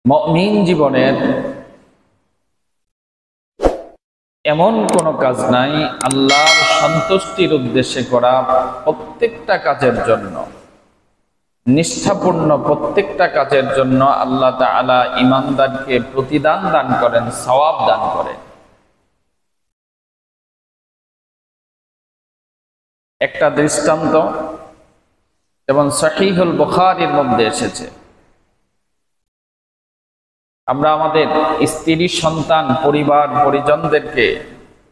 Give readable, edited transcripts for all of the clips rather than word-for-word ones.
মুমিন জীবনের এমন কোনো কাজ নাই আল্লাহর সন্তুষ্টির উদ্দেশ্যে করা প্রত্যেকটা কাজের জন্য, নিষ্ঠাপূর্ণ প্রত্যেকটা কাজের জন্য আল্লাহ তাআলা ঈমানদারকে প্রতিদান দান করেন, সওয়াব দান করেন। একটা দৃষ্টান্ত যেমন সহিহুল বুখারীর মধ্যে এসেছে, আমরা আমাদের স্ত্রী, সন্তান, পরিবার পরিজনদেরকে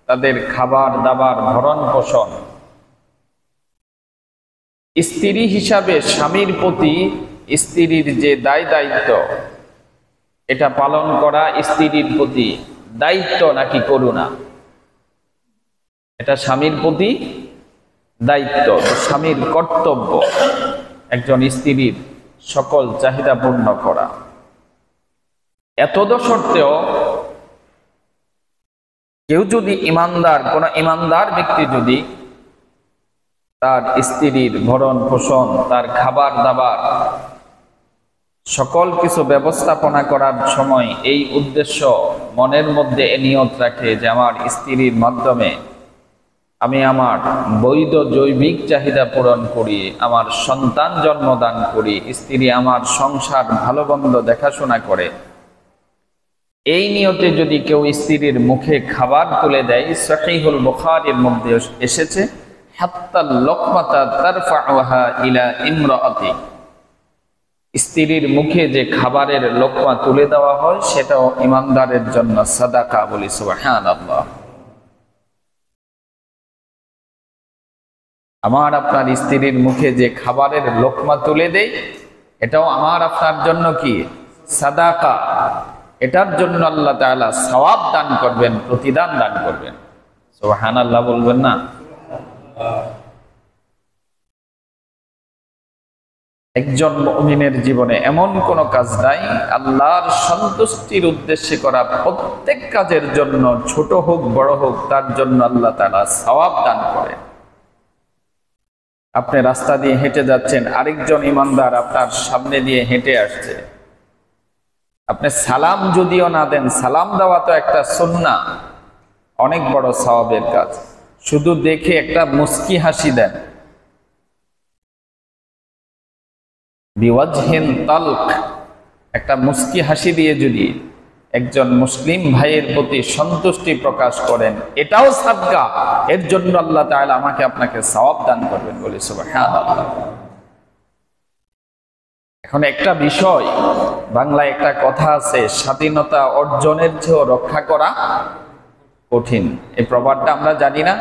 তাদের খাবার দাবার, ভরণ পোষণ, স্ত্রী হিসাবে স্বামীর প্রতি স্ত্রীর যে দায় দায়িত্ব, এটা পালন করা স্ত্রীর প্রতি দায়িত্ব নাকি করুণা? এটা স্বামীর প্রতি দায়িত্ব, স্বামীর কর্তব্য একজন স্ত্রীর সকল চাহিদা পূর্ণ করা। এতদ সত্ত্বেও কেউ যদি ঈমানদার, কোন ঈমানদার ব্যক্তি যদি তার স্ত্রীর ভরণ পোষণ, তার খাবার দাবার সকল কিছু ব্যবস্থাপনা করার সময় এই উদ্দেশ্য মনের মধ্যে নিয়ত রাখে যে আমার স্ত্রীর মাধ্যমে আমি আমার বৈধ জৈবিক চাহিদা পূরণ করি, আমার সন্তান জন্মদান করি, স্ত্রী আমার সংসার ভালো মন্দ দেখাশোনা করে, এই নিয়তে যদি কেউ স্ত্রীর মুখে খাবার তুলে দেয়, সহিহুল বুখারীর মধ্যে এসেছে হাত্তা লকমাতা তারফাউহা ইলা ইমরাআতি, স্ত্রীর মুখে যে খাবারের লোকমা তুলে দেওয়া হয় সেটাও ঈমানদারের জন্য সাদাকা। বলি সুবহানাল্লাহ। আমার আপনার স্ত্রীর মুখে যে খাবারের লোকমা তুলে দেয় এটাও আমার আপনার জন্য কি সাদাকা। এটার জন্য আল্লাহ তাআলা সওয়াব দান করবেন, প্রতিদান দান করবেন। সুবহানাল্লাহ বলবেন না? একজন মুমিনের জীবনে এমন কোন কাজ নাই আল্লাহর সন্তুষ্টির উদ্দেশ্যে করা প্রত্যেক কাজের জন্য, ছোট হোক বড় হোক, তার জন্য আল্লাহ তাআলা সওয়াব দান করেন। আপনি রাস্তা দিয়ে হেঁটে যাচ্ছেন, আরেকজন ঈমানদার আপনার সামনে দিয়ে হেঁটে আসছে, আপনি সালাম যদিও না দেন, সালাম দেওয়া তো একটা সুন্নাহ, অনেক বড় সওয়াবের কাজ। শুধু দেখে একটা মুস্কি হাসি দেন, বিওয়াজহিন তালক, একটা মুস্কি হাসি দিয়ে যদি একজন মুসলিম ভাইয়ের প্রতি সন্তুষ্টি প্রকাশ করেন, এটাও সাদকা। এর জন্য আল্লাহ তাআলা আমাকে আপনাকে সওয়াব দান করবেন। বলি সুবহানাল্লাহ। এখন একটা বিষয়, বাংলায় একটা কথা আছে, স্বাধীনতা অর্জনের চেয়েও রক্ষা করা কঠিন। এই প্রবাদটা আমরা জানি না?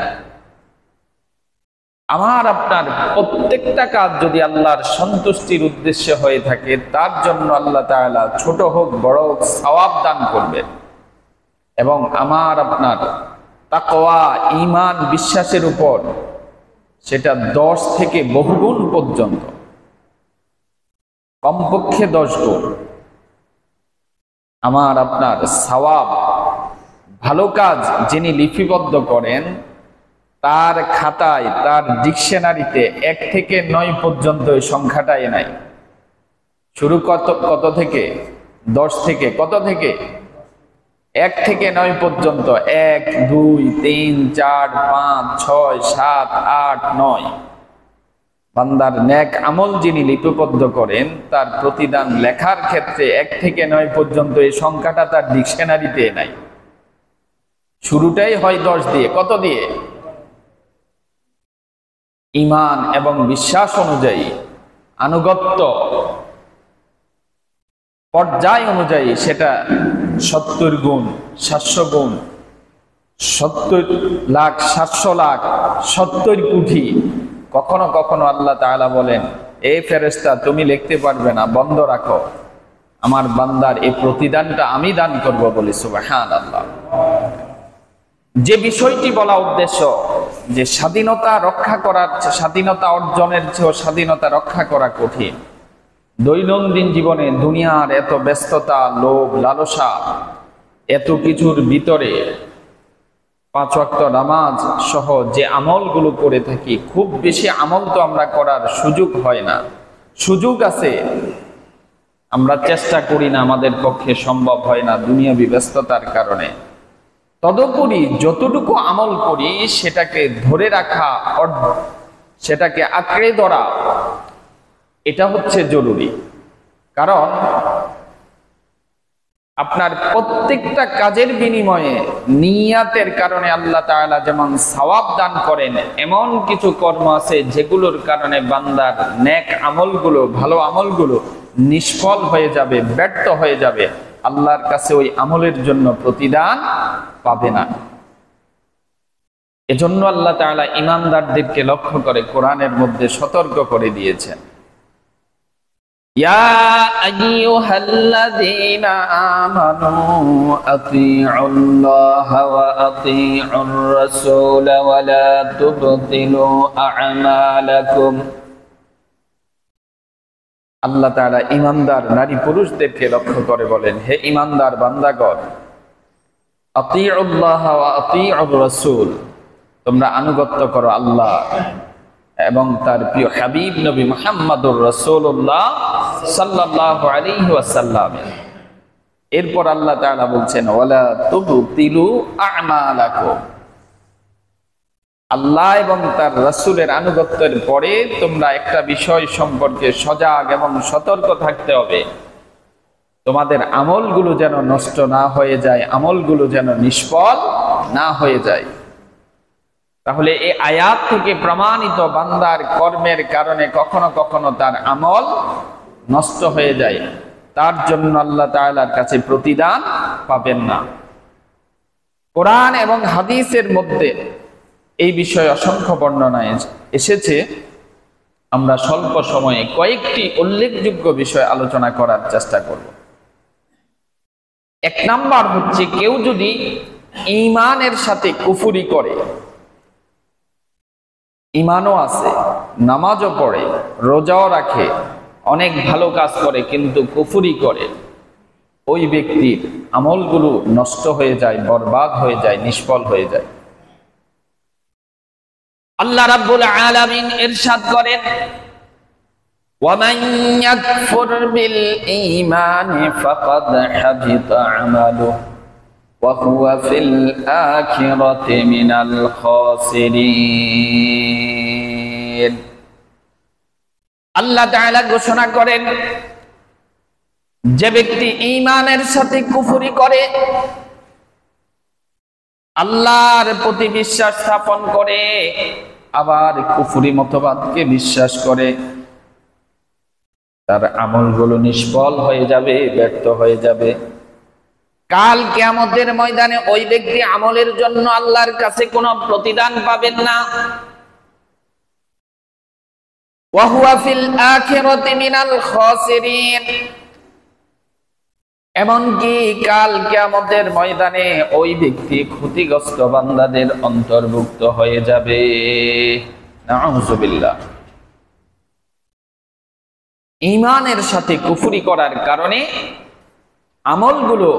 আমার আপনার প্রত্যেকটা কাজ যদি আল্লাহর সন্তুষ্টির উদ্দেশ্যে হয়ে থাকে, তার জন্য আল্লাহ তাআলা ছোট হোক বড় হোক সওয়াব দান করবেন। এবং আমার আপনার তাকওয়া, ঈমান, বিশ্বাসের উপর সেটা 10 থেকে বহুগুণ পর্যন্ত, কমপক্ষে 10 গুণ আমার আপনার সওয়াব, ভালো কাজ যিনি লিপিবদ্ধ করেন তার খাতায়, তার ডিকশনারিতে 1 থেকে 9 পর্যন্ত এই সংখ্যাটাই নাই। শুরু কত থেকে? 10 থেকে। কত থেকে? 1 থেকে 9 পর্যন্ত। 1, 2, 3, 4, 5, 6, 7, 8, 9 বান্দার নেক আমল যিনি লিপিবদ্ধ করেন, তার প্রতিদান লেখার ক্ষেত্রে 1 থেকে 9 পর্যন্ত এই সংখ্যাটা তার ডিকশনারিতে নাই। শুরুটাই হয় 10 দিয়ে। কত দিয়ে? ঈমান এবং বিশ্বাস অনুযায়ী, আনুগত্য পর্যায় অনুযায়ী সেটা 70 গুণ, 700 গুণ, 70 লাখ, 700 লাখ, 70 কোটি। কখনো কখনো আল্লাহ তাআলা বলেন, এই ফেরেশতা তুমি লিখতে পারবে না, বন্ধ রাখো, আমার বান্দার এই প্রতিদানটা আমি দান করব। বলি সুবহানাল্লাহ। যে বিষয়টি বলা উদ্দেশ্য, যে স্বাধীনতা রক্ষা করার, স্বাধীনতা অর্জনের চেয়েও স্বাধীনতা রক্ষা করা কঠিন। দৈনন্দিন জীবনে দুনিয়ার এত ব্যস্ততা, লোভ, লালসা, এত কিছুর ভিতরে 5 ওয়াক্ত নামাজ সহ যে আমলগুলো করে থাকি, খুব বেশি আমল তো আমরা করার সুযোগ হয় না। সুযোগ আছে আমরা চেষ্টা করি না, আমাদের পক্ষে সম্ভব হয় না দুনিয়াবি ব্যস্ততার কারণে। তদুপরি যতটুকু আমল করি সেটাকে ধরে রাখা, সেটাকে আঁকড়ে ধরা, এটা হচ্ছে জরুরি। কারণ আপনার প্রত্যেকটা কাজের বিনিময়ে নিয়াতের কারণে আল্লাহ তাআলা যেমন সওয়াব দান করেন, এমন কিছু কর্ম আছে যেগুলোর কারণে বান্দার নেক আমলগুলো, ভালো আমলগুলো নিষ্ফল হয়ে যাবে, ব্যর্থ হয়ে যাবে, আল্লাহর কাছে ওই আমলের জন্য প্রতিদান পাবে না। এজন্য আল্লাহ তাআলা ঈমানদারদেরকে লক্ষ্য করে কোরআনের মধ্যে সতর্ক করে দিয়েছেন, ইয়া আইয়ুহাল্লাযীনা আমানু আতিউল্লাহা ওয়া আতিউর রাসূল ওয়া লা তুবতিলু আ'মালাকুম। আল্লাহ তাআলা ঈমানদার নারী পুরুষদেরকে লক্ষ্য করে বলেন, হে ঈমানদার বান্দাগণ, আতিউল্লাহা ওয়া আতিউর রাসূল, তোমরা আনুগত্য করো আল্লাহ এবং তার প্রিয় হাবিব নবী মুহাম্মদুর রাসূলুল্লাহ সাল্লাল্লাহু আলাইহি ওয়াসাল্লাম। এরপর আল্লাহ তাআলা বলছেন, ওয়ালা তুবতিলু আ'মালাকুম। আল্লাহ এবং তার রাসূলের আনুগত্যের পরে তোমরা একটা বিষয় সম্পর্কে সজাগ এবং সতর্ক থাকতে হবে, তোমাদের আমলগুলো যেন নষ্ট না হয়ে যায়, আমলগুলো যেন নিষ্ফল না হয়ে যায়। তাহলে এই আয়াত থেকে প্রমাণিত, বান্দার কর্মের কারণে কখনো কখনো তার আমল নষ্ট হয়ে যায়, তার জন্য আল্লাহ তাআলার কাছে প্রতিদান পাবেন না। কোরআন এবং হাদিসের মধ্যে এই বিষয়ে অসংখ্য বর্ণনা এসেছে। আমরা স্বল্প সময়ে কয়েকটি উল্লেখযোগ্য বিষয় আলোচনা করার চেষ্টা করব। এক নাম্বার হচ্ছে, কেউ যদি ঈমানের সাথে কুফরি করে, ঈমানও আছে, নামাজও পড়ে, রোজাও রাখে, অনেক ভালো কাজ করে, কিন্তু কুফরি করে, ওই ব্যক্তির আমলগুলো নষ্ট হয়ে যায়, বরবাদ হয়ে যায়, নিষ্ফল হয়ে যায়। আল্লাহ রাব্বুল আলামিন ইরশাদ করেন, ওয়ামান ইয়াকফুর বিল ঈমানি ফাকাদ হাবিতা আমালুহু ওয়া হুয়া ফিল আখিরাতি মিনাল খাসিরিন। আল্লাহ তাআলা ঘোষণা করেন, যে ব্যক্তি ঈমানের সাথে কুফরি করে, আল্লাহর প্রতি বিশ্বাস স্থাপন করে, আবার কুফরি মতবাদকে বিশ্বাস করে, তার আমলগুলো নিষ্ফল হয়ে যাবে, ব্যর্থ হয়ে যাবে। কাল কিয়ামতের ময়দানে ওই ব্যক্তি আমলের জন্য আল্লাহর কাছে কোনো প্রতিদান পাবেন না। ওয়া হুয়া ফিল আখিরাতি মিনাল খাসিরিন। এমনকি কাল কিয়ামতের ময়দানে ওই ব্যক্তি ক্ষতিগ্রস্ত বান্দাদের অন্তর্ভুক্ত হয়ে যাবে। নাউযুবিল্লাহ। ঈমানের সাথে কুফরি করার কারণে আমলগুলো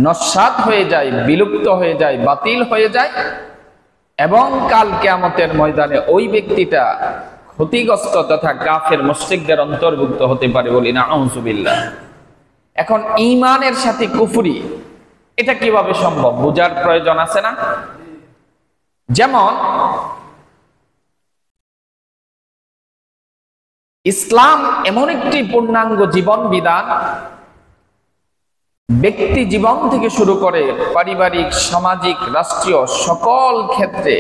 নস্যাৎ হয়ে যায়, বিলুপ্ত হয়ে যায়, বাতিল হয়ে যায়, এবং কাল কিয়ামতের ময়দানে ওই ব্যক্তিটা ক্ষতিগ্রস্ত তথা কাফের মুশরিকদের অন্তর্ভুক্ত হতে পারে, বলি নাউযুবিল্লাহ। এখন ঈমানের সাথে কুফরি, এটা কিভাবে সম্ভব বোঝার প্রয়োজন আছে না? যেমন ইসলাম এমন একটি পূর্ণাঙ্গ জীবন বিধান, ব্যক্তি জীবন থেকে শুরু করে পারিবারিক, সামাজিক, রাষ্ট্রীয় সকল ক্ষেত্রে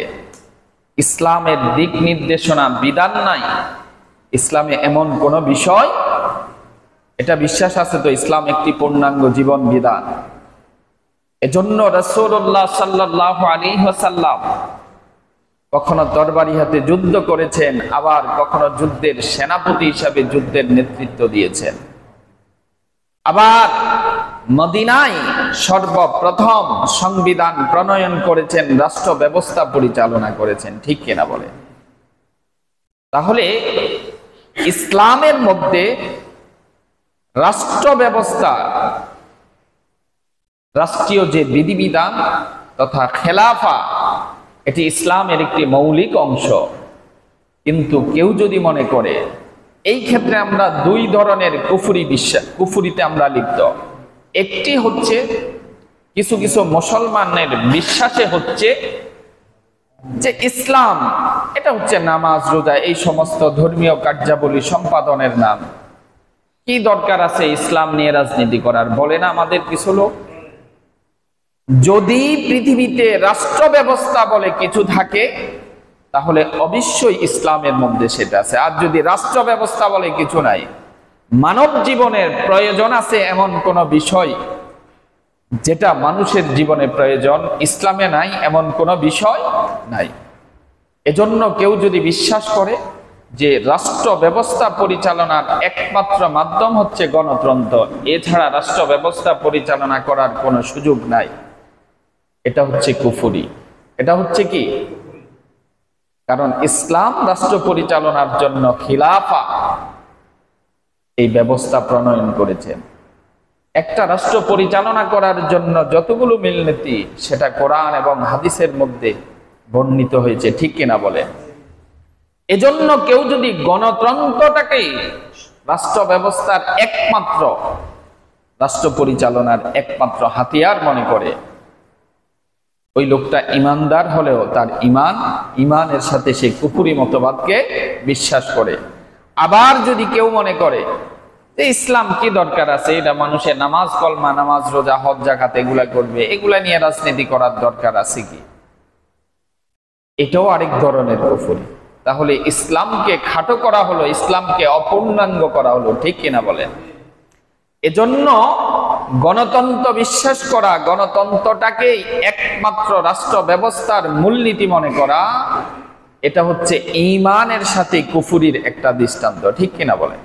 ইসলামের দিক নির্দেশনা বিধান নাই। ইসলামে এমন কোন বিষয়, এটা বিশ্বাস আছে তো ইসলাম একটি পূর্ণাঙ্গ জীবন বিধান। এজন্য রাসূলুল্লাহ সাল্লাল্লাহু আলাইহি ওয়াসাল্লাম কখনো তরবারি হাতে যুদ্ধ করেছেন, আবার কখনো যুদ্ধের সেনাপতি হিসাবে যুদ্ধের নেতৃত্ব দিয়েছেন। আবার মদিনায় সর্বপ্রথম সংবিধান প্রণয়ন করেছেন, রাষ্ট্র ব্যবস্থা পরিচালনা করেছেন। ঠিক কিনা বলে? তাহলে ইসলামের মধ্যে রাষ্ট্র ব্যবস্থা, রাষ্ট্রীয় যে বিধিবিধান তথা খেলাফা, এটি ইসলামের একটি মৌলিক অংশ। কিন্তু কেউ যদি মনে করে এই ক্ষেত্রে আমরা দুই ধরনের কুফরিতে আমরা লিপ্ত। একটি হচ্ছে কিছু কিছু মুসলমানের বিশ্বাসে হচ্ছে যে ইসলাম এটা হচ্ছে নামাজ রোজা এই সমস্ত ধর্মীয় কার্যাবলী সম্পাদনের নাম, কি দরকার আছে ইসলাম নিয়ে রাজনীতি করার, বলে না আমাদের কিছু লোক। যদি পৃথিবীতে রাষ্ট্র ব্যবস্থা বলে কিছু থাকে তাহলে অবশ্যই ইসলামের মধ্যে সেটা আছে। আর যদি রাষ্ট্র ব্যবস্থা বলে কিছু নাই, মানব জীবনের প্রয়োজন আছে এমন কোন বিষয় যেটা মানুষের জীবনে প্রয়োজন, ইসলামে নাই এমন কোন বিষয় নাই। এজন্য কেউ যদি বিশ্বাস করে যে রাষ্ট্র ব্যবস্থা পরিচালনার একমাত্র মাধ্যম হচ্ছে গণতন্ত্র, এছাড়া রাষ্ট্র ব্যবস্থা পরিচালনা করার কোনো সুযোগ নাই, এটা হচ্ছে কুফরি। এটা হচ্ছে কি? কারণ ইসলাম রাষ্ট্র পরিচালনার জন্য খিলাফা এই ব্যবস্থা প্রণয়ন করেছেন। একটা রাষ্ট্র পরিচালনা করার জন্য যতগুলো মূলনীতি সেটা কোরআন এবং হাদিসের মধ্যে বর্ণিত হয়েছে, ঠিক কিনা বলে? এজন্য কেউ যদি গণতন্ত্রটাকেই রাষ্ট্র ব্যবস্থার একমাত্র রাষ্ট্র পরিচালনার একমাত্র হাতিয়ার মনে করে, ওই লোকটা ইমানদার হলেও তার ইমানের সাথে সে কুফরি মতবাদকে বিশ্বাস করে। আবার যদি কেউ মনে করে যে ইসলাম কি দরকার আছে, এটা মানুষের নামাজ কলমা নামাজ রোজা হজ যাকাত এগুলা করবে, এগুলা নিয়ে রাজনীতি করার দরকার আছে কি, এটাও আরেক ধরনের কুফরি। তাহলে ইসলামকে খাটো করা হলো, ইসলামকে অপূর্ণাঙ্গ করা হলো, ঠিক কিনা বলেন? এজন্য গণতন্ত্র বিশ্বাস করা, গণতন্ত্রটাকেই একমাত্র রাষ্ট্র ব্যবস্থার মূলনীতি মনে করা, এটা হচ্ছে ঈমানের সাথে কুফরির একটা দৃষ্টান্ত, ঠিক কিনা বলেন?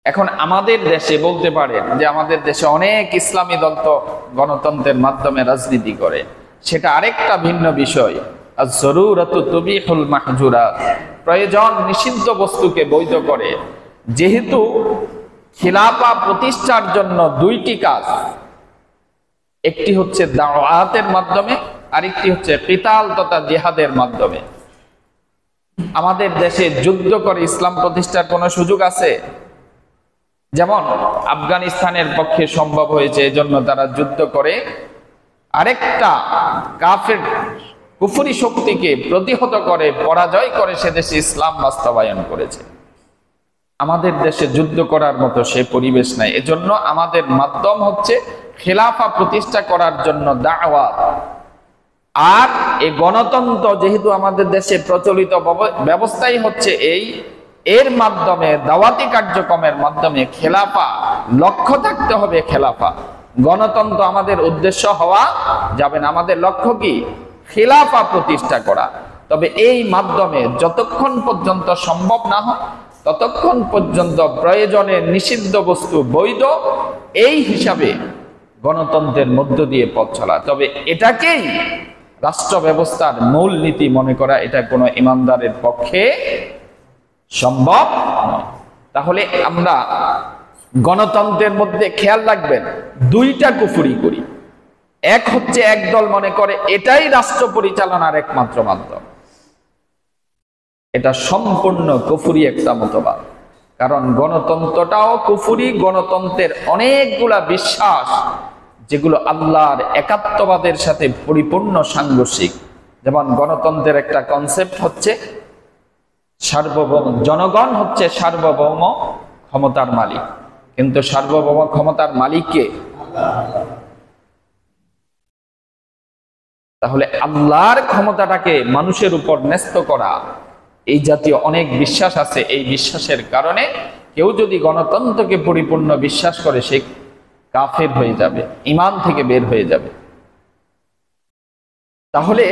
এখন আমাদের দেশে বলতে পারেন যে আমাদের দেশে অনেক ইসলামী দল তো গণতন্ত্রের মাধ্যমে রাজনীতি করে, সেটা আরেকটা ভিন্ন বিষয়। আয-যরুরাতু তুবিহুল মাহজুরাত, প্রয়োজন নিষিদ্ধ বস্তুকে বৈধ করে। যেহেতু খিলাফা প্রতিষ্ঠার জন্য দুইটি কাজ, একটি হচ্ছে দাওয়াতের মাধ্যমে, আরেকটি হচ্ছে কিতাল তথা জিহাদের মাধ্যমে। আমাদের দেশে যুদ্ধ করে ইসলাম প্রতিষ্ঠার কোনো সুযোগ আছে? যেমন আফগানিস্তানের পক্ষে সম্ভব হয়েছে, এজন্য তারা যুদ্ধ করে আরেকটা কাফের কুফরি শক্তিকে প্রতিহত করে পরাজয় করে সে দেশে ইসলাম বাস্তবায়ন করেছে। আমাদের দেশে যুদ্ধ করার মতো সে পরিবেশ নাই। এজন্য আমাদের মাধ্যম হচ্ছে খেলাফা প্রতিষ্ঠা করার জন্য দাওয়াত। আর এই গণতন্ত্র যেহেতু আমাদের দেশে প্রচলিত ব্যবস্থাই হচ্ছে এর মাধ্যমে দাওয়াতি কার্যক্রমের মাধ্যমে খেলাফা, লক্ষ্য থাকতে হবে খেলাফা। গণতন্ত্র আমাদের উদ্দেশ্য হওয়া যাবে না, আমাদের লক্ষ্য কি? খেলাফা প্রতিষ্ঠা করা। তবে এই মাধ্যমে যতক্ষণ পর্যন্ত সম্ভব না হয় ততক্ষণ পর্যন্ত প্রয়োজনের নিষিদ্ধ বস্তু বৈধ, এই হিসাবে গণতন্ত্রের মধ্য দিয়ে পথ চলা। তবে এটাকেই রাষ্ট্র ব্যবস্থার মূল নীতি মনে করা, এটা কোনো ইমানদারের পক্ষে সম্ভব নয়। তাহলে আমরা গণতন্ত্রের মধ্যে খেয়াল রাখবেন, দুইটা কুফরি করি। এক হচ্ছে একদল মনে করে এটাই রাষ্ট্র পরিচালনার একমাত্র মাধ্যম, এটা সম্পূর্ণ কুফরি একটা মতবাদ। কারণ গণতন্ত্রটাও কুফরি। গণতন্ত্রের অনেকগুলা বিশ্বাস যেগুলো আল্লাহর একাত্মবাদের সাথে পরিপূর্ণ সাংঘর্ষিক। যেমন গণতন্ত্রের একটা কনসেপ্ট হচ্ছে সার্বভৌম, জনগণ হচ্ছে সার্বভৌম ক্ষমতার মালিক, কিন্তু সার্বভৌম ক্ষমতার মালিক কে? তাহলে আল্লাহর ক্ষমতাটাকে মানুষের উপর ন্যস্ত করা, এই জাতীয় অনেক বিশ্বাস আছে। এই বিশ্বাসের কারণে কেউ যদি গণতন্ত্রকে পরিপূর্ণ বিশ্বাস করে সে কাফের হয়ে যাবে, ঈমান থেকে বের হয়ে যাবে। তাহলে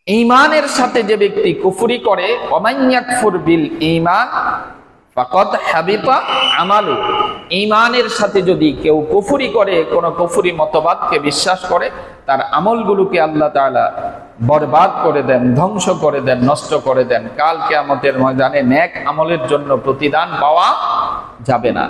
ঈমানের সাথে যে ব্যক্তি কুফরি করে, ওমান ইয়াকফুর বিল ঈমান ফাকাদ হাবিতা আমালু, ঈমানের সাথে যদি কেউ কুফরি করে, কোন কুফরি মতবাদকে বিশ্বাস করে, তার আমলগুলোকে আল্লাহ তাআলা বরবাদ করে দেন, ধ্বংস করে দেন, নষ্ট করে দেন। কাল কিয়ামতের ময়দানে নেক আমলের জন্য প্রতিদান পাওয়া যাবে না।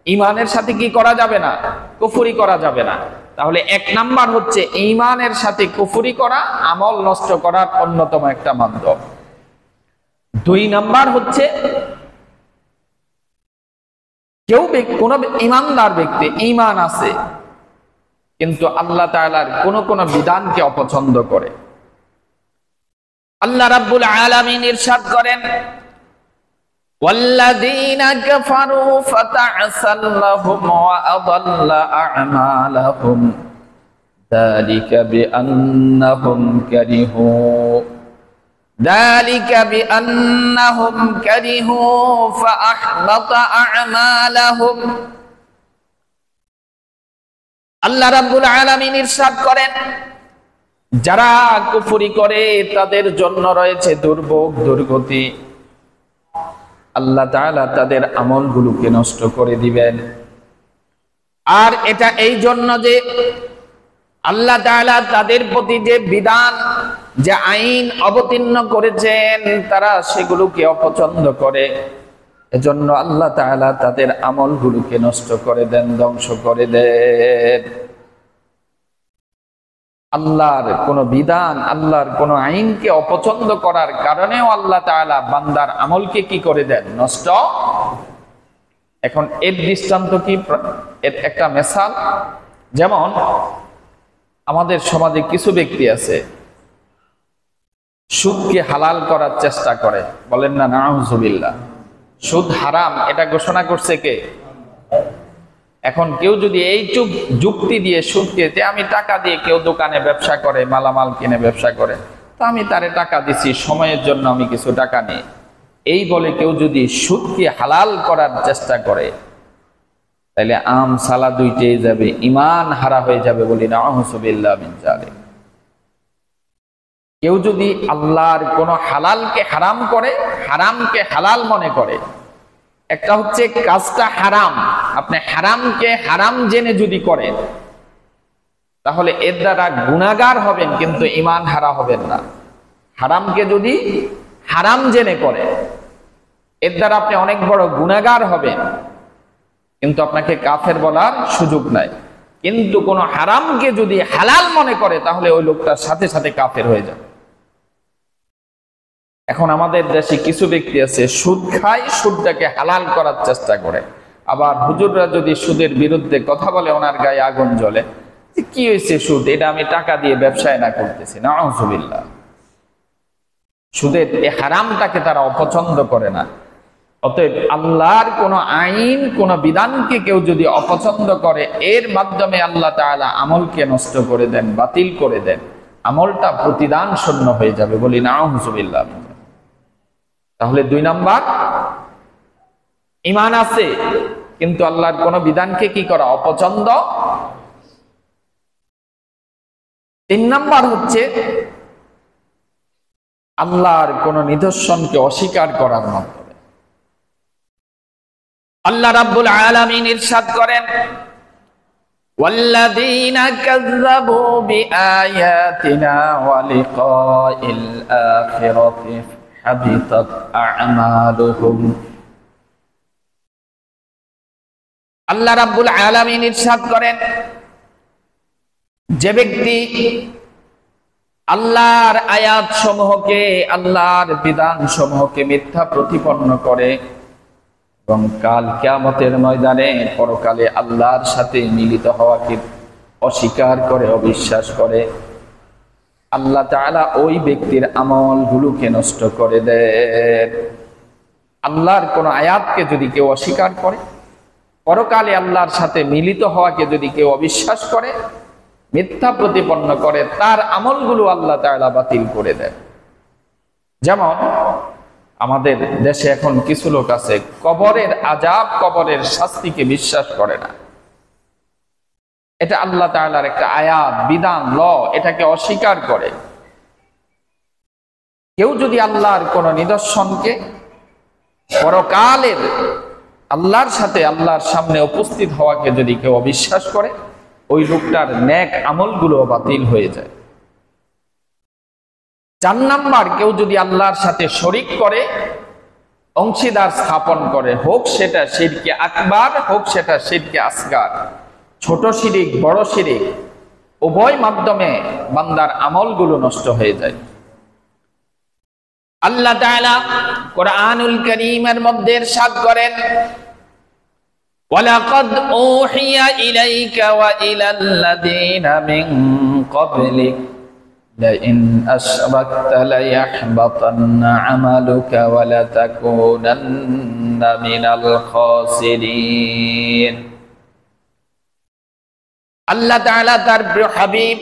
ঈমানের সাথে কি করা যাবে না? কুফরি করা যাবে না। তাহলে এক নাম্বার হচ্ছে ঈমানের সাথে কুফরি করা আমল নষ্ট করার অন্যতম একটা মাধ্যম। দুই নাম্বার হচ্ছে কোন ইমানদার ব্যক্তি ঈমান আছে কিন্তু আল্লাহ তাআলার কোন বিধানকে অপছন্দ করে। আল্লাহ রাব্বুল আলামিন ইরশাদ করেন, ওয়াল্লাযীনা কাফারু ফাতা'সাল লাহুম ওয়া আযাল্লা আ'মালাহুম যালিকা বিআন্নাহুম কারিহু ফাআহবাতা আ'মালাহুম। আল্লাহ রাব্বুল আলামিন ইরশাদ করেন, যারা কুফরি করে তাদের জন্য রয়েছে দুর্ভোগ দুর্গতি, আল্লাহ তাআলা তাদের আমলগুলোকে নষ্ট করে দিবেন। আর এটা এই জন্য যে আল্লাহ তাআলা তাদের প্রতি যে বিধান, যে আইন অবতীর্ণ করেছেন, তারা সেগুলোকে অপছন্দ করে। এজন্য আল্লাহ তাআলা তাদের আমলগুলোকে নষ্ট করে দেন, ধ্বংস করে দেন। আল্লাহর কোন বিধান, আল্লাহর কোন আইনকে অপছন্দ করার কারণেও আল্লাহ তাআলা বান্দার আমলকে কি করে দেন? নষ্ট। এখন এর দৃষ্টান্ত কি? এর একটা মিসাল, যেমন আমাদের সমাজে কিছু ব্যক্তি আছে সুদকে হালাল করার চেষ্টা করে, বলেন না নাউজুবিল্লাহ। সুদ হারাম এটা ঘোষণা করছে কে? এখন কেউ যদি এই যুক্তি দিয়ে সুদকে, যে আমি টাকা দিয়ে, কেউ দোকানে ব্যবসা করে, মালামাল কিনে ব্যবসা করে, তো আমি তারে টাকা দিছি, সময়ের জন্য আমি কিছু টাকা নিই, এই বলে কেউ যদি সুদকে হালাল করার চেষ্টা করে, তাহলে আম সালা দুইটাই যাবে, ঈমান হারা হয়ে যাবে, বলি নাউজুবিল্লাহ মিন যালিক। কেউ যদি আল্লাহর কোন হালালকে হারাম করে, হারামকে হালাল মনে করে, একটা হচ্ছে কাজটা হারাম, আপনি হারামকে হারাম জেনে যদি করেন, তাহলে এর দ্বারা গুনাহগার হবেন কিন্তু ঈমান হারা হবেন না। হারামকে যদি হারাম জেনে করে, এর দ্বারা আপনি অনেক বড় গুনাহগার হবেন, কিন্তু আপনাকে কাফের বলার সুযোগ নাই। কিন্তু কোন হারামকে যদি হালাল মনে করে, তাহলে ওই লোকটার সাথে সাথে কাফের হয়ে যাবে। এখন আমাদের দেশে কিছু ব্যক্তি আছে সুদ খায়, সুদটাকে হালাল করার চেষ্টা করে, আবার হুজুররা যদি সুদের বিরুদ্ধে কথা বলে ওনার গায়ে আগুন জ্বলে, কি হয়েছে সুদ, এটা আমি টাকা দিয়ে ব্যবসায় না করতেছি, নাউজুবিল্লাহ। সুদের এই হারামটাকে তারা অপছন্দ করে না। অতএব আল্লাহর কোন আইন, কোন বিধানকে কেউ যদি অপছন্দ করে, এর মাধ্যমে আল্লাহ তাআলা আমলকে নষ্ট করে দেন, বাতিল করে দেন, আমলটা প্রতিদান শূন্য হয়ে যাবে, বলি নাউজুবিল্লাহ। তাহলে দুই নাম্বার, ঈমান আছে কিন্তু আল্লাহর কোন বিধানকে কি করা? অপছন্দ। তিন নাম্বার হচ্ছে আল্লাহর কোন নিদর্শনকে অস্বীকার করার মাধ্যমে। আল্লাহ রাব্বুল আলামিন ইরশাদ করেন, ওয়াল্লাযীনা কাযযাবু বিআয়াতিনা ওয়া লিকাইল আখিরাতি হাবিতাত আ'মালুহুম। আল্লাহ রাব্বুল আলামিন ইরশাদ করেন, যে ব্যক্তি আল্লাহর আয়াত সমূহকে, আল্লাহর বিধান সমূহকে মিথ্যা প্রতিপন্ন করে এবং কাল কিয়ামতের ময়দানে পরকালে আল্লাহর সাথে মিলিত হওয়াকে অস্বীকার করে, অবিশ্বাস করে, আল্লাহ তাআলা ওই ব্যক্তির আমলগুলোকে নষ্ট করে দেন। আল্লাহর কোন আয়াতকে যদি কেউ অস্বীকার করে, পরকালে আল্লাহর সাথে মিলিত হওয়াকে যদি কেউ অবিশ্বাস করে, মিথ্যা প্রতিপন্ন করে, তার আমলগুলো আল্লাহ তাআলা বাতিল করে দেন। যেমন আমাদের দেশে এখন কিছু লোক আছে কবরের আযাব, কবরের শাস্তিকে বিশ্বাস করে না। এটা আল্লাহ তাআলার একটা আয়াত, বিধান, ল, এটাকে অস্বীকার করে। কেউ যদি আল্লাহর কোন নিদর্শনকে, পরকালের আল্লাহর সাথে, আল্লাহর সামনে উপস্থিত হওয়াকে যদি কেউ অবিশ্বাস করে, ওই লোকটার নেক আমলগুলো বাতিল হয়ে যায়। 4 নাম্বার, কেউ যদি আল্লাহর সাথে শরীক করে, অংশীদার স্থাপন করে, হোক সেটা শিরকে আকবার, হোক সেটা শিরকে আসগার, ছোট শিরিক, বড় শিরিক, উভয় মাধ্যমে বান্দার আমলগুলো নষ্ট হয়ে যায়। আল্লাহ তাআলা কোরআনুল কারীমের মধ্যে ইরশাদ করেন, ওয়ালাকাদ উহিয়া ইলাইকা ওয়া ইলাল্লাযীনা মিন ক্বাবলিক লাইন আশরাকতা লায়াহবাতান্না আমালুকা ওয়া লাতাকুনান্না মিনাল খাসিরিন। আল্লাহ তাআলা তার প্রিয় হাবিব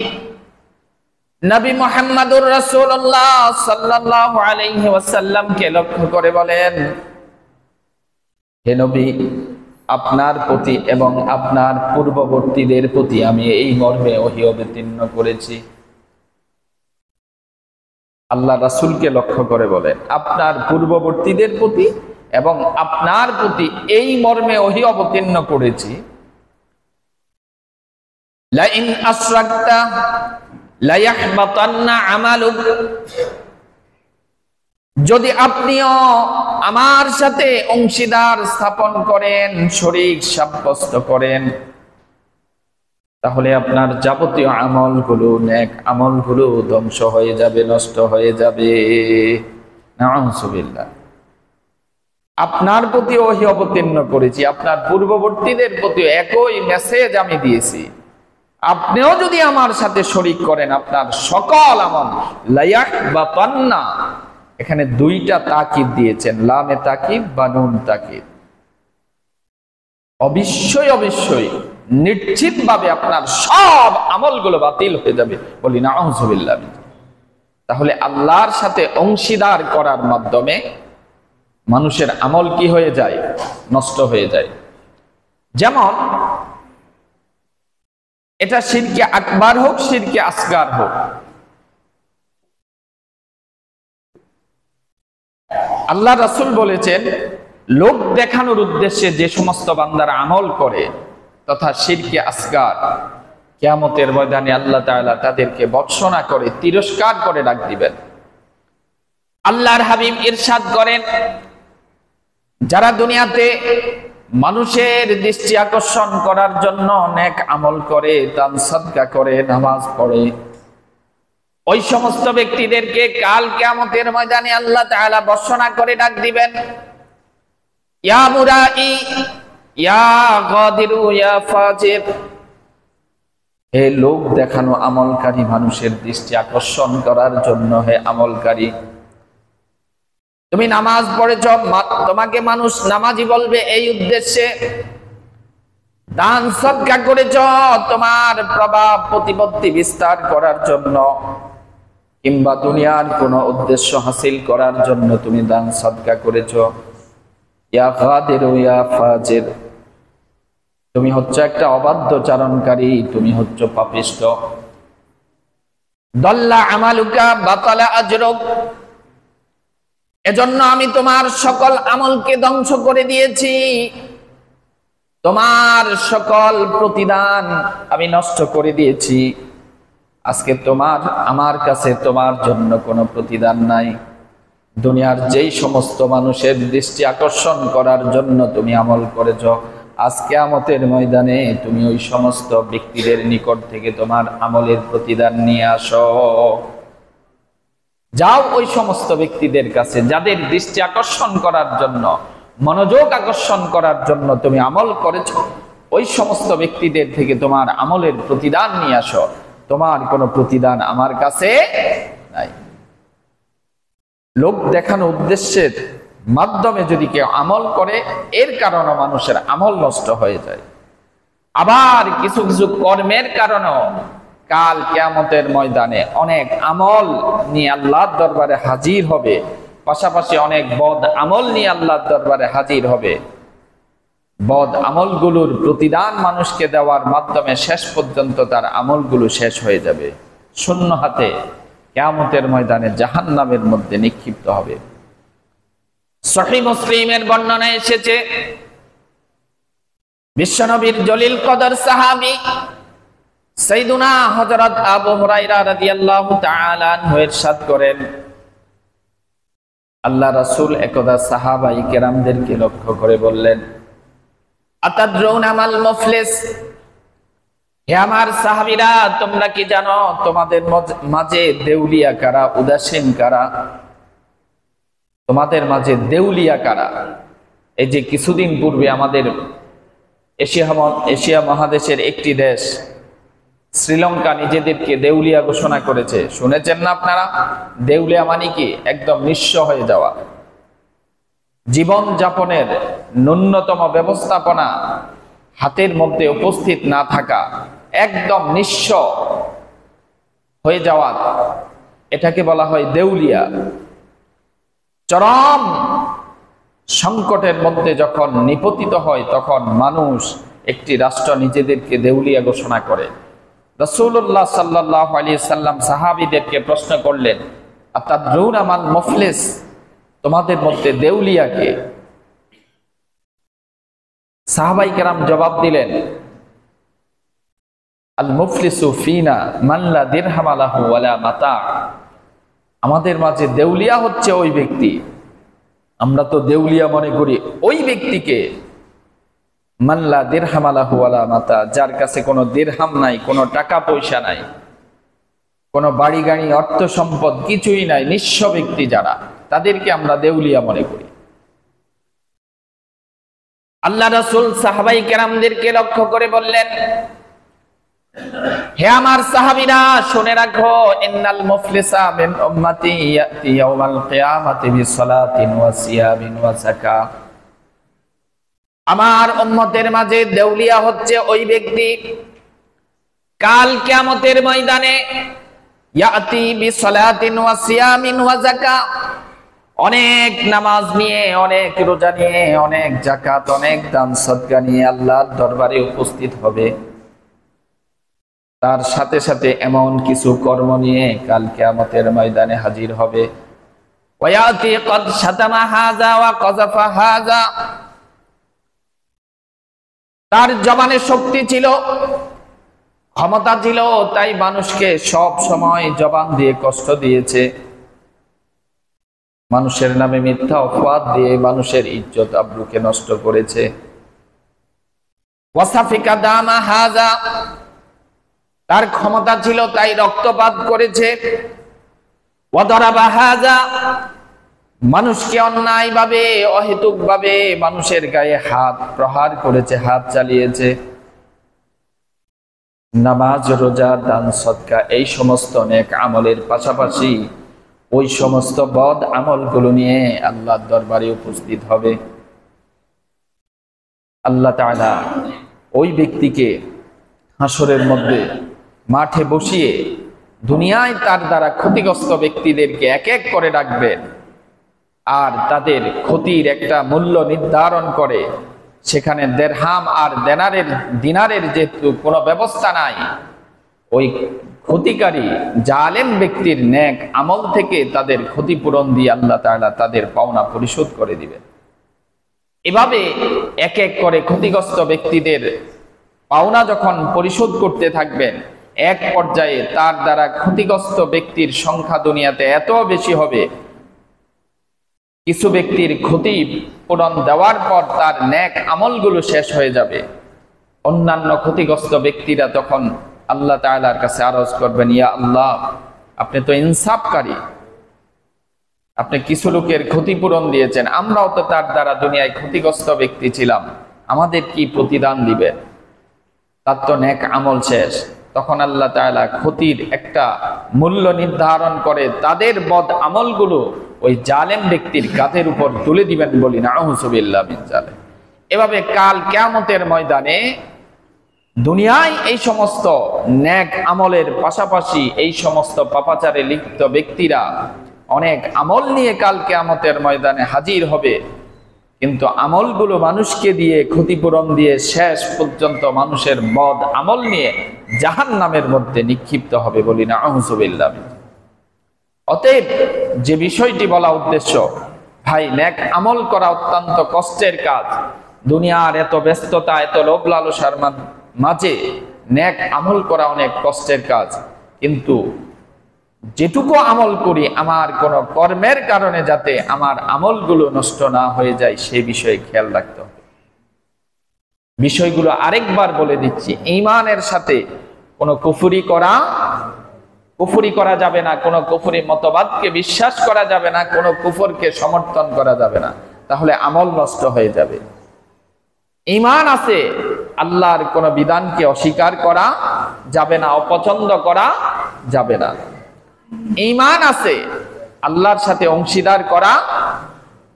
নবী মুহাম্মদুর রাসূলুল্লাহ সাল্লাল্লাহু আলাইহি ওয়াসাল্লামকে লক্ষ্য করে বলেন, হে নবী, আপনার প্রতি এবং আপনার পূর্ববর্তীদের প্রতি আমি এই মর্মে ওহী অবতীর্ণ করেছি। আল্লাহ রাসূলকে লক্ষ্য করে বলেন, আপনার পূর্ববর্তীদের প্রতি এবং আপনার প্রতি এই মর্মে ওহী অবতীর্ণ করেছি, লাইন আশরাকতা লায়াহবাতান্না আমালুক, যদি আপনিও আমার সাথে অংশীদার স্থাপন করেন, শরীক সাব্যস্ত করেন, তাহলে আপনার যাবতীয় আমলগুলো, নেক আমলগুলো ধ্বংস হয়ে যাবে, নষ্ট হয়ে যাবে। নাউযুবিল্লাহ। আপনার প্রতি ওহী অবতীর্ণ করেছি, আপনার পূর্ববর্তীদের প্রতি একই মেসেজ আমি দিয়েছি। আপনিও যদি আমার সাথে শরীক করেন, আপনার সকল আমল লায়াহবাতান্না, এখানে দুইটা তাকিদ দিয়েছেন, লামে তাকিদ বা নুন তাকিদ। অবশ্যই অবশ্যই নিশ্চিতভাবে আপনার সব আমলগুলো বাতিল হয়ে যাবে। বলি নাউযুবিল্লাহ। তাহলে আল্লাহর সাথে অংশীদার করার মাধ্যমে মানুষের আমল কি হয়ে যায়? নষ্ট হয়ে যায়। যেমন এটা শিরকে আকবার হোক, শিরকে আসগার হোক, আল্লাহ রাসূল বলেছেন, লোক দেখানোর উদ্দেশ্যে যে সমস্ত বান্দারা আমল করে তথা শিরকে আসগার, কিয়ামতের ময়দানে আল্লাহ তাআলা তাদেরকে ভৎসনা করে, তিরস্কার করে ডাক দিবেন। আল্লাহর হাবিব ইরশাদ করেন, যারা দুনিয়াতে মানুষের দৃষ্টি আকর্ষণ করার জন্য নেক আমল করে, দান সাদকা করে, নামাজ পড়ে, ওই সমস্ত ব্যক্তিদেরকে কাল কিয়ামতের ময়দানে আল্লাহ তাআলা ভৎসনা করে ডাক দিবেন, ইয়া মুরাই ইয়া গাদিরু ইয়া ফাজির, হে লোক দেখানো আমলকারী, মানুষের দৃষ্টি আকর্ষণ করার জন্য হে আমলকারী, তুমি নামাজ পড়েছ, তোমাকে মানুষ নামাজি বলবে এই উদ্দেশ্যে, দান সদকা করেছ তোমার প্রভাব প্রতিপত্তি বিস্তার করার জন্য, কিংবা দুনিয়ার কোনো উদ্দেশ্য হাসিল করার জন্য তুমি দান সদকা করেছ, ইয়া গাদির ইয়া ফাজির, তুমি হচ্ছে একটা অবাধ্যচারণকারী, তুমি হচ্ছে পাপিষ্ঠ। দাল্লা আমালুকা বাতালা আজরুক, এজন্য আমি তোমার সকল আমলকে ধ্বংস করে দিয়েছি, তোমার সকল প্রতিদান আমি নষ্ট করে দিয়েছি। আজকে আমার কাছে তোমার জন্য কোনো প্রতিদান নাই। দুনিয়ার যেই সমস্ত মানুষের দৃষ্টি আকর্ষণ করার জন্য তুমি আমল করেছ, আজকে কিয়ামতের ময়দানে তুমি ওই সমস্ত ব্যক্তিদের নিকট থেকে তোমার আমলের প্রতিদান নিয়ে আসো। যাও ওই সমস্ত ব্যক্তিদের কাছে যাদের দৃষ্টি আকর্ষণ করার জন্য, মনোযোগ আকর্ষণ করার জন্য তুমি আমল করেছ, ওই সমস্ত ব্যক্তিদের থেকে তোমার আমলের প্রতিদান নিয়ে আসো। তোমার কোনো প্রতিদান আমার কাছে নাই। লোক দেখানো উদ্দেশ্যের মাধ্যমে যদি কেউ আমল করে, এর কারণে মানুষের আমল নষ্ট হয়ে যায়। আবার কিছু কিছু কর্মের কারণেও কাল কিয়ামতের ময়দানে অনেক আমল নিয়ে আল্লাহর দরবারে হাজির হবে, পাশাপাশি অনেক বদ আমল নিয়ে আল্লাহর দরবারে হাজির হবে। বদ আমলগুলোর প্রতিদান মানুষকে দেওয়ার মাধ্যমে শেষ পর্যন্ত তার আমলগুলো শেষ হয়ে যাবে, শূন্য হাতে কিয়ামতের ময়দানে জাহান্নামের মধ্যে নিক্ষিপ্ত হবে। সহিহ মুসলিমের বর্ণনায় এসেছে, বিশ্বনবীর জলিল কদর সাহাবী সাইয়্যিদুনা হযরত আবু হুরায়রা রাদিয়াল্লাহু তাআলা আনহু ইরশাদ করেন, আল্লাহ রাসূল একদা সাহাবায়ে কেরামদেরকে লক্ষ্য করে বললেন, আতাদরুনা মাল মুফলিস, হে আমার সাহাবীরা, তোমরা কি জানো তোমাদের মাঝে দেউলিয়া কারা, উদাসীন কারা? তোমাদের মাঝে দেউলিয়া কারা? এই যে কিছুদিন পূর্বে আমাদের এশিয়া মহাদেশের একটি দেশ শ্রীলঙ্কা নিজেদেরকে দেউলিয়া ঘোষণা করেছে। শুনেছেন না আপনারা? দেউলিয়া মানে কি? একদম নিঃস্ব হয়ে যাওয়া, জীবন যাপনের ন্যূনতম ব্যবস্থাপনা হাতের মধ্যে উপস্থিত না থাকা, একদম নিঃস্ব হয়ে যাওয়া, এটাকে বলা হয় দেউলিয়া। চরম সংকটের মধ্যে যখন নিপতিত হয় তখন মানুষ, একটি রাষ্ট্র নিজেদেরকে দেউলিয়া ঘোষণা করে। রাসূলুল্লাহ সাল্লাল্লাহু আলাইহি সাল্লাম সাহাবীদেরকে প্রশ্ন করলেন, আতাদরুনা মাল মুফলিস? তোমাদের মধ্যে দেউলিয়া কে? সাহাবায়ে কেরাম জবাব দিলেন, আল মুফলিসু ফিনা মান লা দিরহাম লাহু ওয়ালা মাতা। আমাদের মাঝে দেউলিয়া হচ্ছে ওই ব্যক্তি, আমরা তো দেউলিয়া মনে করি ওই ব্যক্তিকে, মান লা দিরহাম লাহু ওয়ালা মাতা, যার কাছে কোনো দিরহাম নাই, কোনো টাকা পয়সা নাই, কোনো বাড়ি গাড়ি অর্থ সম্পদ কিছুই নাই, নিঃস্ব ব্যক্তি যারা, তাদেরকে আমরা দেউলিয়া মনে করি। আল্লাহ রাসূল সাহাবায়ে কেরামদেরকে লক্ষ্য করে বললেন, হে আমার সাহাবীরা, শুনে রাখো, ইন্নাল মুফলিসা মিন উম্মতি ইয়াতি ইয়াউমাল কিয়ামাতি বিসসালাতিন ওয়া সিয়ামিন ওয়া যাকাত। আমার উম্মতের মাঝে দেউলিয়া হচ্ছে ওই ব্যক্তি, কাল কিয়ামতের ময়দানে ইয়াতি বিসসালাতিন ওয়া সিয়ামিন ওয়া যাকাত, অনেক নামাজ নিয়ে, অনেক রোজা নিয়ে, অনেক যাকাত, অনেক দান সদকা নিয়ে আল্লাহর দরবারে উপস্থিত হবে। তার সাথে সাথে এমন কিছু কর্ম নিয়ে কাল কিয়ামতের ময়দানে হাজির হবে। ওয়ায়াতি ক্বাদ শাতামা হাযা ওয়া কাযাফা হাযা, তার জবানে শক্তি ছিল, ক্ষমতা ছিল, তাই মানুষকে সব সময় জবান দিয়ে কষ্ট দিয়েছে, মানুষের নামে মিথ্যা অপবাদ দিয়ে মানুষের ইজ্জত আবরুকে নষ্ট করেছে। ওয়াসাফিকা দামা হাযা, তার ক্ষমতা ছিল তাই রক্তপাত করেছে। ওয়াদারাবা হাযা, মানুষকে অন্যায়ভাবে, অহেতুকভাবে মানুষের গায়ে হাত প্রহার করেছে, হাত চালিয়েছে। নামাজ, রোজা, দান সদকা, এই সমস্ত নেক আমলের পাশাপাশি ওই সমস্ত বদ আমলগুলো নিয়ে আল্লাহর দরবারে উপস্থিত হবে। আল্লাহ তাআলা ওই ব্যক্তিকে হাসরের মধ্যে মাঠে বসিয়ে দুনিয়ায় তার দ্বারা ক্ষতিগ্রস্ত ব্যক্তিদেরকে এক এক করে ডাকবেন, আর তাদের ক্ষতির একটা মূল্য নির্ধারণ করে, সেখানে দেরহাম আর দিনারের যেহেতু কোনো ব্যবস্থা নাই, ওই ক্ষতিকারী জালেম ব্যক্তির নেক আমল থেকে তাদের ক্ষতিপূরণ দিয়ে আল্লাহ তাআলা তাদের পাওনা পরিশোধ করে দিবেন। এভাবে এক এক করে ক্ষতিগ্রস্ত ব্যক্তিদের পাওনা যখন পরিশোধ করতে থাকবেন, এক পর্যায়ে তার দ্বারা ক্ষতিগ্রস্ত ব্যক্তির সংখ্যা দুনিয়াতে এত বেশি হবে, কিছু ব্যক্তির ক্ষতি পূরণ দেওয়ার পর তার নেক আমলগুলো শেষ হয়ে যাবে। অন্যান্য ক্ষতিগ্রস্ত ব্যক্তিরা তখন আল্লাহ তাআলার কাছে আরজ করবেন, ইয়া আল্লাহ, আপনি তো ইনসাফকারী, আপনি কিছু লোকের ক্ষতিপূরণ দিয়েছেন, আমরাও তো তার দ্বারা দুনিয়ায় ক্ষতিগ্রস্ত ব্যক্তি ছিলাম, আমাদের কি প্রতিদান দিবেন? তার তো নেক আমল শেষ। তখন আল্লাহ তাআলা ক্ষতির একটা মূল্য নির্ধারণ করে তাদের বদ আমলগুলো ওই জালেম ব্যক্তির কাঁধের উপর তুলে দিবেন, বলি নাউযুবিল্লাহ মিন যালিক। এভাবে কাল কিয়ামতের ময়দানে দুনিয়ায় এই সমস্ত নেক আমলের পাশাপাশি এই সমস্ত পাপাচারে লিপ্ত ব্যক্তিরা অনেক আমল নিয়ে কাল কিয়ামতের ময়দানে হাজির হবে, কিন্তু আমলগুলো মানুষকে দিয়ে, ক্ষতিপূরণ দিয়ে শেষ পর্যন্ত মানুষের বদ আমল নিয়ে জাহান্নামের মধ্যে নিক্ষিপ্ত হবে, বলি নাউযুবিল্লাহ। অতএব যে বিষয়টি বলা উদ্দেশ্য, ভাই, নেক আমল করা অত্যন্ত কষ্টের কাজ। দুনিয়ার এত ব্যস্ততা, এত লোভ লালসার মাঝে নেক আমল করা অনেক কষ্টের কাজ, কিন্তু যেটুকু আমল করি আমার কোন কর্মের কারণে যাতে আমার আমলগুলো নষ্ট না হয়ে যায় সেই বিষয়ে খেয়াল রাখতে হবে। বিষয়গুলো আরেকবার বলে দিচ্ছি, ঈমানের সাথে কোনো কুফরি করা কুফরি করা যাবে না, কোনো কুফরি মতবাদকে বিশ্বাস করা যাবে না, কোনো কুফরকে সমর্থন করা যাবে না, তাহলে আমল নষ্ট হয়ে যাবে। ঈমান আছে, আল্লাহর কোন বিধানকে অস্বীকার করা যাবে না, অপছন্দ করা যাবে না। ঈমান আছে, আল্লাহর সাথে অংশীদার করা,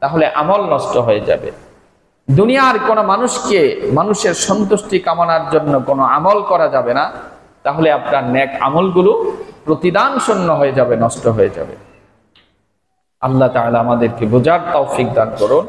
তাহলে আমল নষ্ট হয়ে যাবে। দুনিয়ার কোন মানুষকে মানুষের সন্তুষ্টি কামনার জন্য কোনো আমল করা যাবে না, তাহলে আপনার নেক আমলগুলো প্রতিদান শূন্য হয়ে যাবে, নষ্ট হয়ে যাবে। আল্লাহ তাআলা আমাদেরকে বোঝার তৌফিক দান করুন।